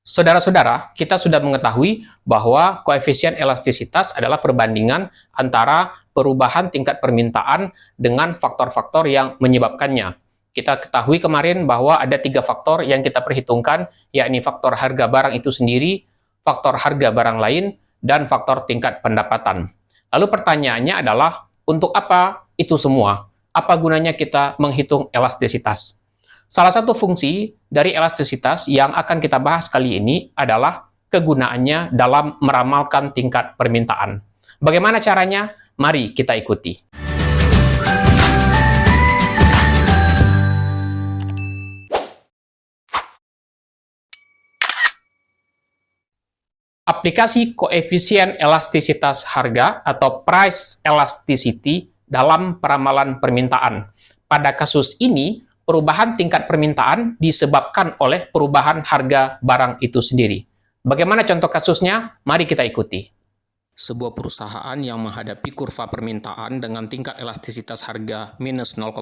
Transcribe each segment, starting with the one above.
Saudara-saudara, kita sudah mengetahui bahwa koefisien elastisitas adalah perbandingan antara perubahan tingkat permintaan dengan faktor-faktor yang menyebabkannya. Kita ketahui kemarin bahwa ada 3 faktor yang kita perhitungkan, yakni faktor harga barang itu sendiri, faktor harga barang lain, dan faktor tingkat pendapatan. Lalu pertanyaannya adalah, untuk apa itu semua? Apa gunanya kita menghitung elastisitas? Salah satu fungsi dari elastisitas yang akan kita bahas kali ini adalah kegunaannya dalam meramalkan tingkat permintaan. Bagaimana caranya? Mari kita ikuti. Aplikasi koefisien elastisitas harga atau price elasticity dalam peramalan permintaan. Pada kasus ini, perubahan tingkat permintaan disebabkan oleh perubahan harga barang itu sendiri. Bagaimana contoh kasusnya? Mari kita ikuti. Sebuah perusahaan yang menghadapi kurva permintaan dengan tingkat elastisitas harga minus 0,5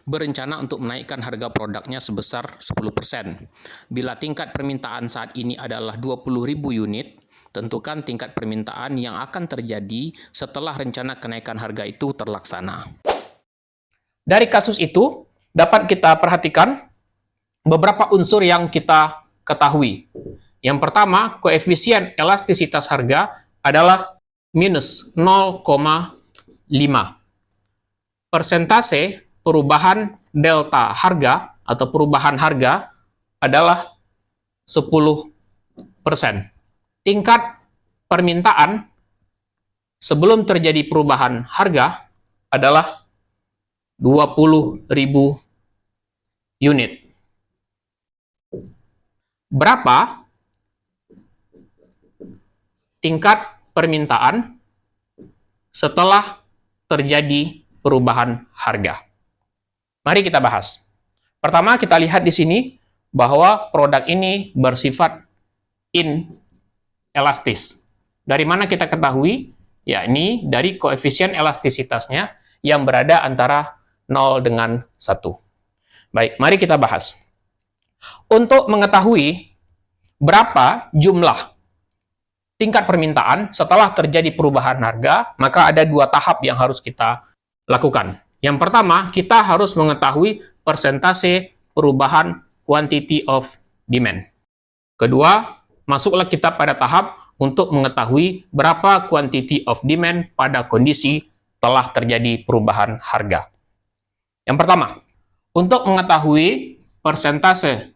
berencana untuk menaikkan harga produknya sebesar 10%. Bila tingkat permintaan saat ini adalah 20.000 unit, tentukan tingkat permintaan yang akan terjadi setelah rencana kenaikan harga itu terlaksana. Dari kasus itu, dapat kita perhatikan beberapa unsur yang kita ketahui. Yang pertama, koefisien elastisitas harga adalah minus 0,5. Persentase perubahan delta harga atau perubahan harga adalah 10%. Tingkat permintaan sebelum terjadi perubahan harga adalah 20.000 unit. Berapa tingkat permintaan setelah terjadi perubahan harga? Mari kita bahas. Pertama, kita lihat di sini bahwa produk ini bersifat inelastis. Dari mana kita ketahui? Yakni dari koefisien elastisitasnya yang berada antara 0 dengan 1. Baik, mari kita bahas. Untuk mengetahui berapa jumlah tingkat permintaan setelah terjadi perubahan harga, maka ada 2 tahap yang harus kita lakukan. Yang pertama, kita harus mengetahui persentase perubahan quantity of demand. Kedua, masuklah kita pada tahap untuk mengetahui berapa quantity of demand pada kondisi telah terjadi perubahan harga. Yang pertama, untuk mengetahui persentase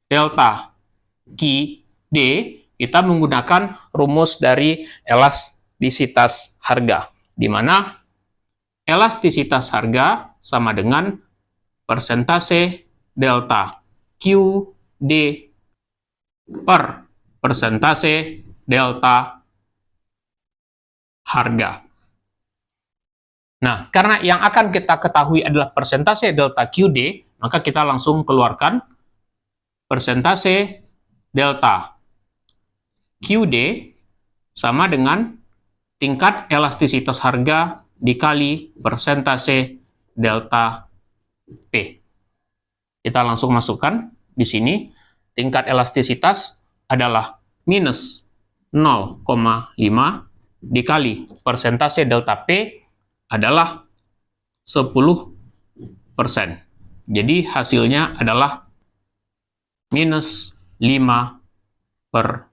delta QD, kita menggunakan rumus dari elastisitas harga, di mana elastisitas harga sama dengan persentase delta QD per persentase delta harga. Nah, karena yang akan kita ketahui adalah persentase delta QD, maka kita langsung keluarkan persentase delta QD sama dengan tingkat elastisitas harga dikali persentase delta P. Kita langsung masukkan di sini, tingkat elastisitas adalah minus 0,5 dikali persentase delta P adalah 10%. Jadi hasilnya adalah minus 5%.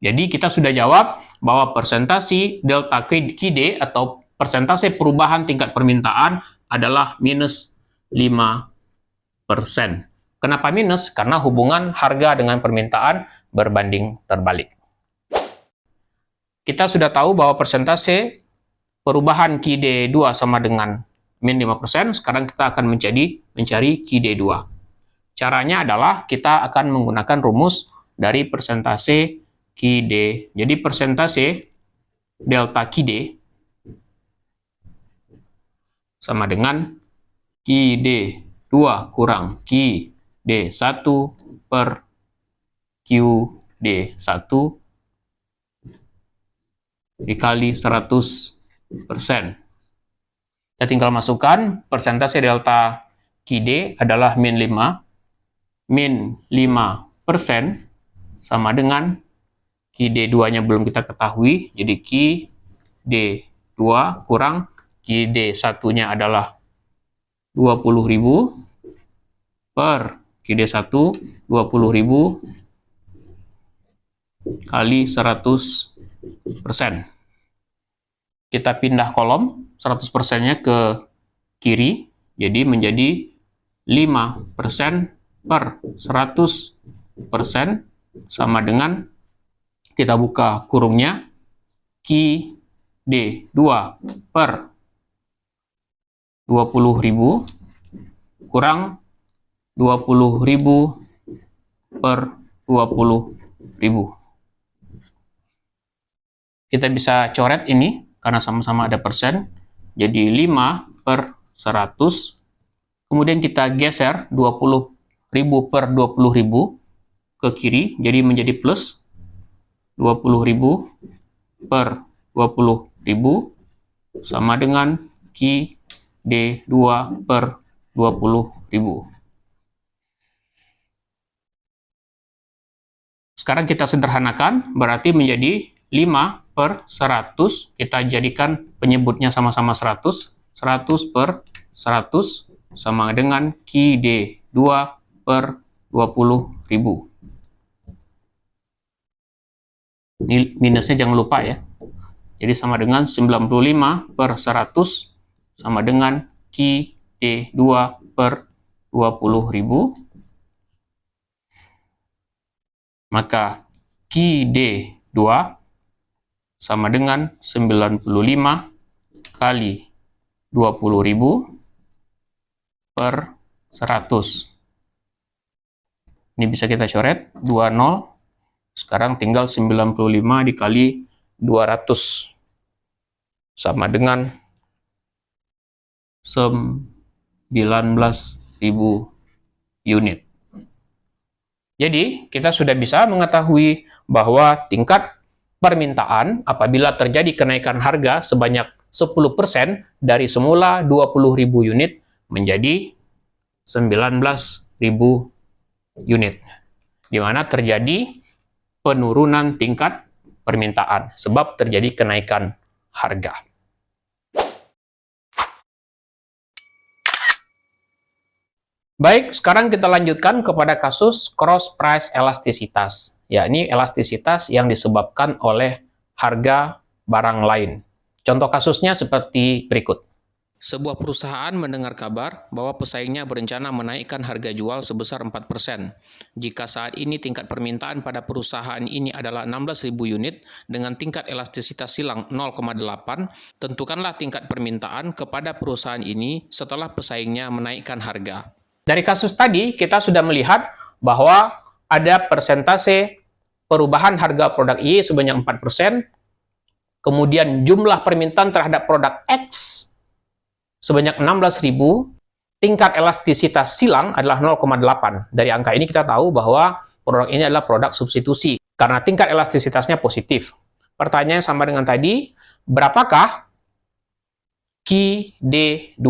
Jadi kita sudah jawab bahwa persentase delta QD atau persentase perubahan tingkat permintaan adalah minus 5%. Kenapa minus? Karena hubungan harga dengan permintaan berbanding terbalik. Kita sudah tahu bahwa persentase perubahan QD2 sama dengan min 5%, sekarang kita akan mencari QD2. Caranya adalah kita akan menggunakan rumus dari persentase QD. Jadi persentase delta QD sama dengan QD2 kurang QD1 per QD1 dikali 100%. Kita tinggal masukkan persentase delta QD adalah min 5 persen sama dengan QD2-nya belum kita ketahui, jadi QD2 kurang QD1-nya adalah 20.000 per QD1 20.000 kali 100%. Kita pindah kolom 100%-nya ke kiri, jadi menjadi 5% per 100% sama dengan, kita buka kurungnya, QD2 per 20.000 kurang 20.000 per 20.000. Kita bisa coret ini, karena sama-sama ada persen, jadi 5 per 100, kemudian kita geser 20.000 per 20.000 ke kiri, jadi menjadi plus 20.000 per 20.000 sama dengan QD2 per 20.000. Sekarang kita sederhanakan, berarti menjadi 5 per 100, kita jadikan penyebutnya sama-sama 100, 100 per 100 sama dengan QD2 per 20.000. Ini minusnya jangan lupa ya. Jadi sama dengan 95 per 100 sama dengan QD2 per 20.000. Maka QD2 sama dengan 95 kali 20.000 per 100. Ini bisa kita coret, 20. Sekarang tinggal 95 dikali 200. Sama dengan 19.000 unit. Jadi, kita sudah bisa mengetahui bahwa tingkat permintaan apabila terjadi kenaikan harga sebanyak 10% dari semula 20.000 unit menjadi 19.000 unit. Di mana terjadi penurunan tingkat permintaan sebab terjadi kenaikan harga. Baik, sekarang kita lanjutkan kepada kasus cross price elastisitas, yakni elastisitas yang disebabkan oleh harga barang lain. Contoh kasusnya seperti berikut. Sebuah perusahaan mendengar kabar bahwa pesaingnya berencana menaikkan harga jual sebesar 4%. Jika saat ini tingkat permintaan pada perusahaan ini adalah 16.000 unit dengan tingkat elastisitas silang 0,8, tentukanlah tingkat permintaan kepada perusahaan ini setelah pesaingnya menaikkan harga. Dari kasus tadi, kita sudah melihat bahwa ada persentase perubahan harga produk Y sebanyak 4%, kemudian jumlah permintaan terhadap produk X sebanyak 16.000, tingkat elastisitas silang adalah 0,8. Dari angka ini kita tahu bahwa produk ini adalah produk substitusi, karena tingkat elastisitasnya positif. Pertanyaan sama dengan tadi, berapakah QD2?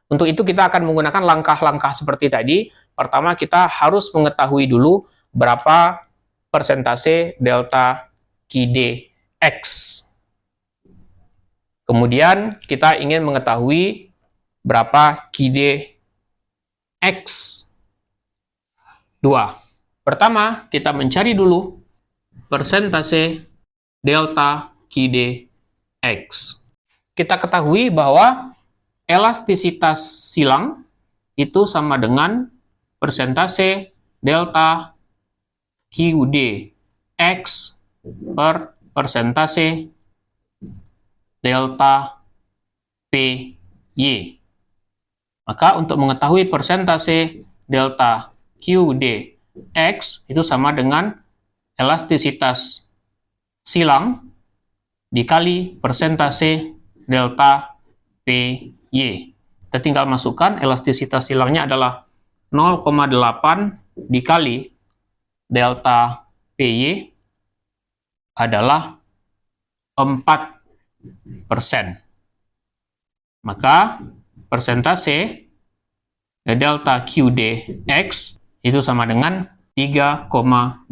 Untuk itu kita akan menggunakan langkah-langkah seperti tadi. Pertama, kita harus mengetahui dulu berapa persentase delta QDX. Kemudian kita ingin mengetahui berapa QDX2. Pertama, kita mencari dulu persentase delta QDX. Kita ketahui bahwa elastisitas silang itu sama dengan persentase delta QDX per persentase delta PY. Maka untuk mengetahui persentase delta QDX itu sama dengan elastisitas silang dikali persentase delta PY. Kita tinggal masukkan elastisitas silangnya adalah 0,8 dikali delta PY adalah 4%. Maka persentase delta QDX itu sama dengan 3,2%.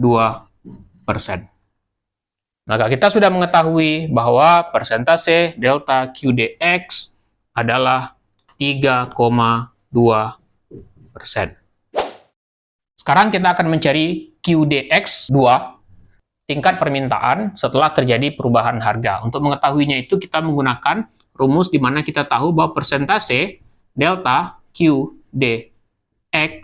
Maka kita sudah mengetahui bahwa persentase delta QDX adalah 3,2%. Sekarang kita akan mencari QDX 2, tingkat permintaan setelah terjadi perubahan harga. Untuk mengetahuinya itu kita menggunakan rumus di mana kita tahu bahwa persentase delta QDX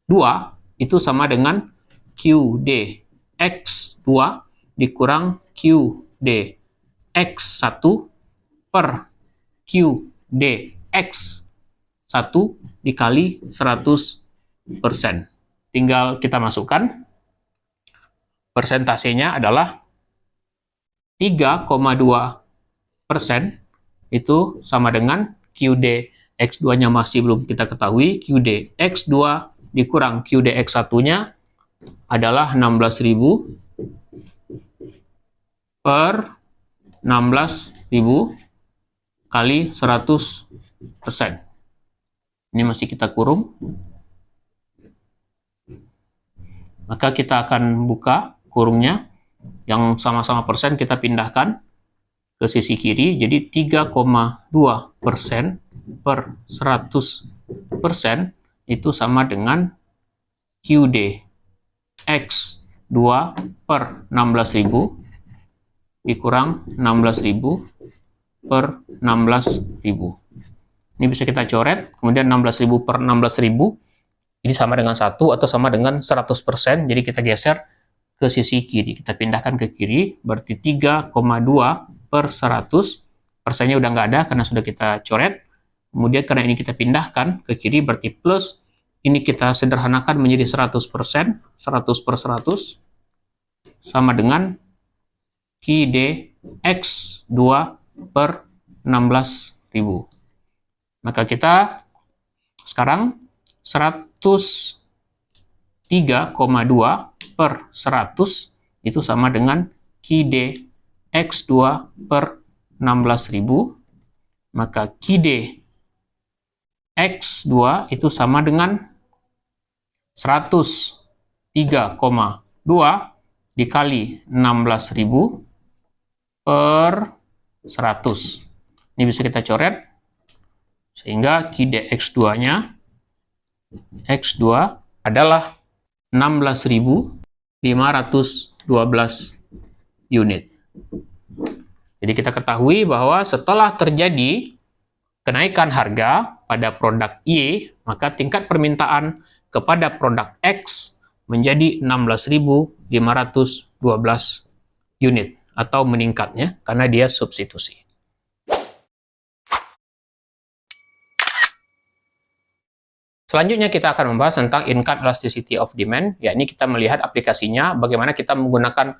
2 itu sama dengan QDX 2 dikurang QDX1 per QDX 1 dikali 100%. Tinggal kita masukkan. Persentasenya adalah 3,2%. Itu sama dengan QDX2-nya masih belum kita ketahui. QDX2 dikurang QDX1-nya adalah 16.000 per 16.000 kali 100%. Ini masih kita kurung. Maka kita akan buka kurungnya. Yang sama-sama persen kita pindahkan ke sisi kiri. Jadi 3,2% per 100% itu sama dengan QDX2 per 16.000 dikurang 16.000 per 16.000. Ini bisa kita coret, kemudian 16.000 per 16.000, ini sama dengan 1 atau sama dengan 100%, jadi kita geser ke sisi kiri. Kita pindahkan ke kiri, berarti 3,2 per 100, persennya udah nggak ada karena sudah kita coret. Kemudian karena ini kita pindahkan ke kiri, berarti plus, ini kita sederhanakan menjadi 100%, 100 per 100, sama dengan QDX2 per 16.000. Maka kita sekarang 103,2 per 100 itu sama dengan QDX2 per 16.000. Maka QDX2 itu sama dengan 103,2 dikali 16.000 per 100. Ini bisa kita coret, sehingga QDX2-nya X2 adalah 16.512 unit. Jadi kita ketahui bahwa setelah terjadi kenaikan harga pada produk Y, maka tingkat permintaan kepada produk X menjadi 16.512 unit atau meningkatnya karena dia substitusi. Selanjutnya kita akan membahas tentang income elasticity of demand, yakni kita melihat aplikasinya bagaimana kita menggunakan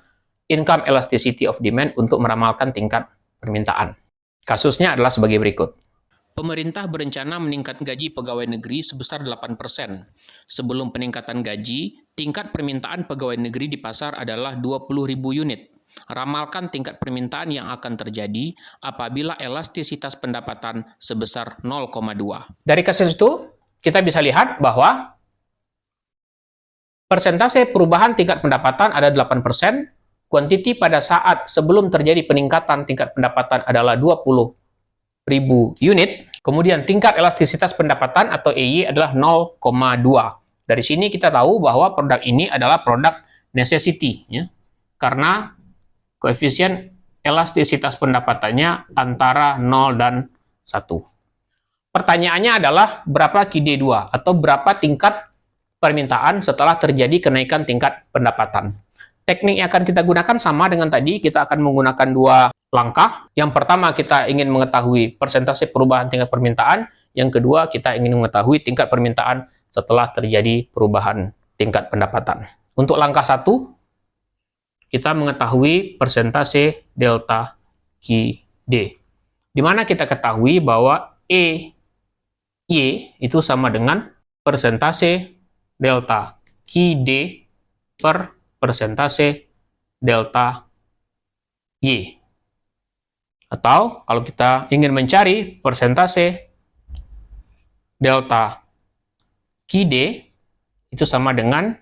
income elasticity of demand untuk meramalkan tingkat permintaan. Kasusnya adalah sebagai berikut. Pemerintah berencana meningkat gaji pegawai negeri sebesar 8%. Sebelum peningkatan gaji, tingkat permintaan pegawai negeri di pasar adalah 20.000 unit. Ramalkan tingkat permintaan yang akan terjadi apabila elastisitas pendapatan sebesar 0,2. Dari kasus itu, kita bisa lihat bahwa persentase perubahan tingkat pendapatan ada 8%, kuantiti pada saat sebelum terjadi peningkatan tingkat pendapatan adalah 20.000 unit, kemudian tingkat elastisitas pendapatan atau EY adalah 0,2. Dari sini kita tahu bahwa produk ini adalah produk necessity, ya, karena koefisien elastisitas pendapatannya antara 0 dan 1. Pertanyaannya adalah berapa QD2 atau berapa tingkat permintaan setelah terjadi kenaikan tingkat pendapatan. Teknik yang akan kita gunakan sama dengan tadi, kita akan menggunakan dua langkah. Yang pertama kita ingin mengetahui persentase perubahan tingkat permintaan, yang kedua kita ingin mengetahui tingkat permintaan setelah terjadi perubahan tingkat pendapatan. Untuk langkah 1, kita mengetahui persentase delta QD. Di mana kita ketahui bahwa EY itu sama dengan persentase delta QD per persentase delta Y. Atau kalau kita ingin mencari persentase delta QD itu sama dengan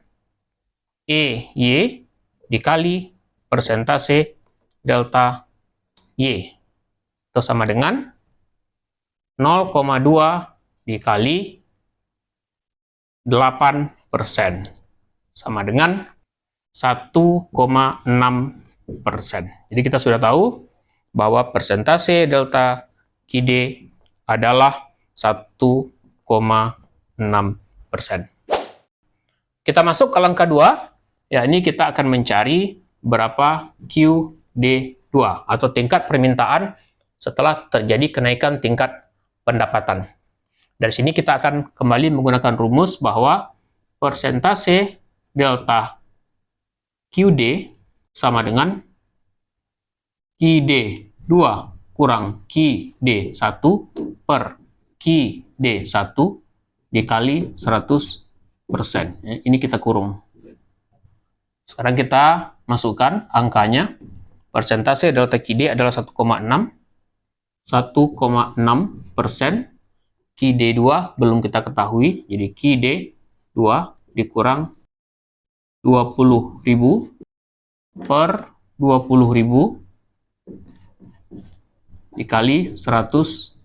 EY dikali persentase delta Y. Itu sama dengan 0,2 dikali 8%. Sama dengan 1,6%. Jadi kita sudah tahu bahwa persentase delta QD adalah 1,6%. Kita masuk ke langkah 2. Ya, ini kita akan mencari berapa QD2 atau tingkat permintaan setelah terjadi kenaikan tingkat pendapatan. Dari sini kita akan kembali menggunakan rumus bahwa persentase delta QD sama dengan QD2 kurang QD1 per QD1 dikali 100%. Ini kita kurung. Sekarang kita masukkan angkanya. Persentase delta QD adalah 1,6. 1,6%. QD2 belum kita ketahui. Jadi QD2 dikurang 20.000 per 20.000 dikali 100%.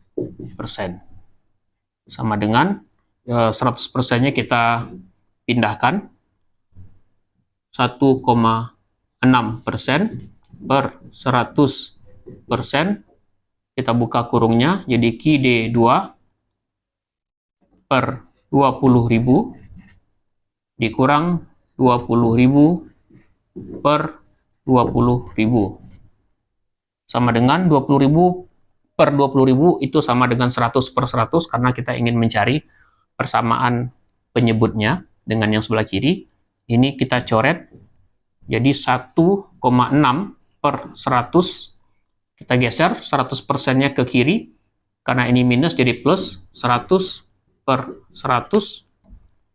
Sama dengan 100%-nya kita pindahkan. 1,6% per 100%. Kita buka kurungnya, jadi QD2 per 20.000 dikurang 20.000 per 20.000. Sama dengan 20.000 per 20.000 itu sama dengan 100 per 100 karena kita ingin mencari persamaan penyebutnya dengan yang sebelah kiri. Ini kita coret, jadi 1,6 per 100. Kita geser 100%-nya ke kiri, karena ini minus jadi plus. 100 per 100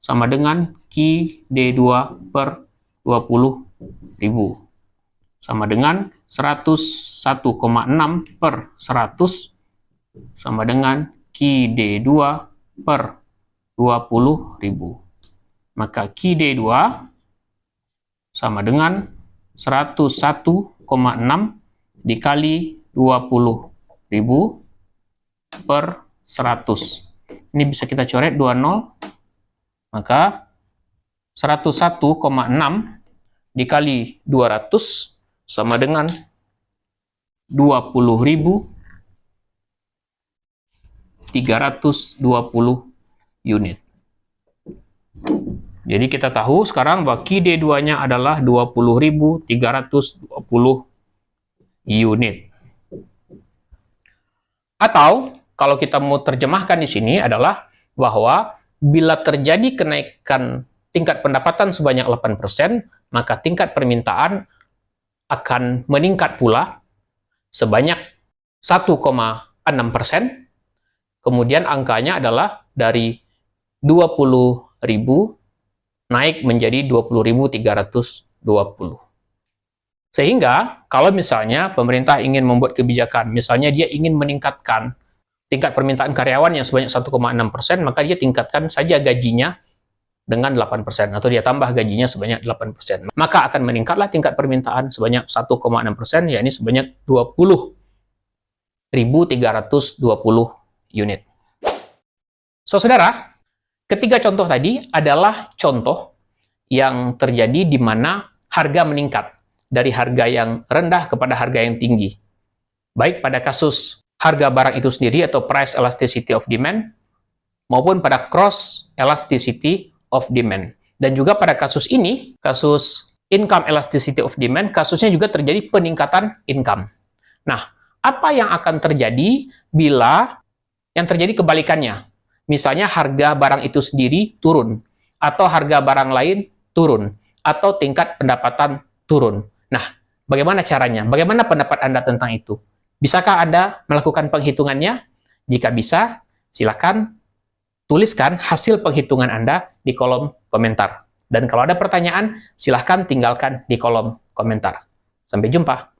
sama dengan QD2 per 20.000. Sama dengan 101,6 per 100 sama dengan QD2 per 20.000. Maka QD2 sama dengan 101,6 dikali 20.000 per 100. Ini bisa kita coret 20. Maka 101,6 dikali 200 sama dengan 20.320 unit. Jadi kita tahu sekarang bahwa QD2-nya adalah 20.320 unit. Atau kalau kita mau terjemahkan di sini adalah bahwa bila terjadi kenaikan tingkat pendapatan sebanyak 8%, maka tingkat permintaan akan meningkat pula sebanyak 1,6%. Kemudian angkanya adalah dari 20.000 naik menjadi 20.320. Sehingga kalau misalnya pemerintah ingin membuat kebijakan, misalnya dia ingin meningkatkan tingkat permintaan karyawan yang sebanyak 1,6%, maka dia tingkatkan saja gajinya dengan 8%, atau dia tambah gajinya sebanyak 8%. Maka akan meningkatlah tingkat permintaan sebanyak 1,6%, yakni sebanyak 20.320 unit. So, saudara, ketiga contoh tadi adalah contoh yang terjadi di mana harga meningkat dari harga yang rendah kepada harga yang tinggi. Baik pada kasus harga barang itu sendiri atau price elasticity of demand, maupun pada cross elasticity of demand. Dan juga pada kasus ini, kasus income elasticity of demand, kasusnya juga terjadi peningkatan income. Nah, apa yang akan terjadi bila yang terjadi kebalikannya? Misalnya harga barang itu sendiri turun, atau harga barang lain turun, atau tingkat pendapatan turun. Nah, bagaimana caranya? Bagaimana pendapat Anda tentang itu? Bisakah Anda melakukan penghitungannya? Jika bisa, silakan tuliskan hasil penghitungan Anda di kolom komentar. Dan kalau ada pertanyaan, silakan tinggalkan di kolom komentar. Sampai jumpa.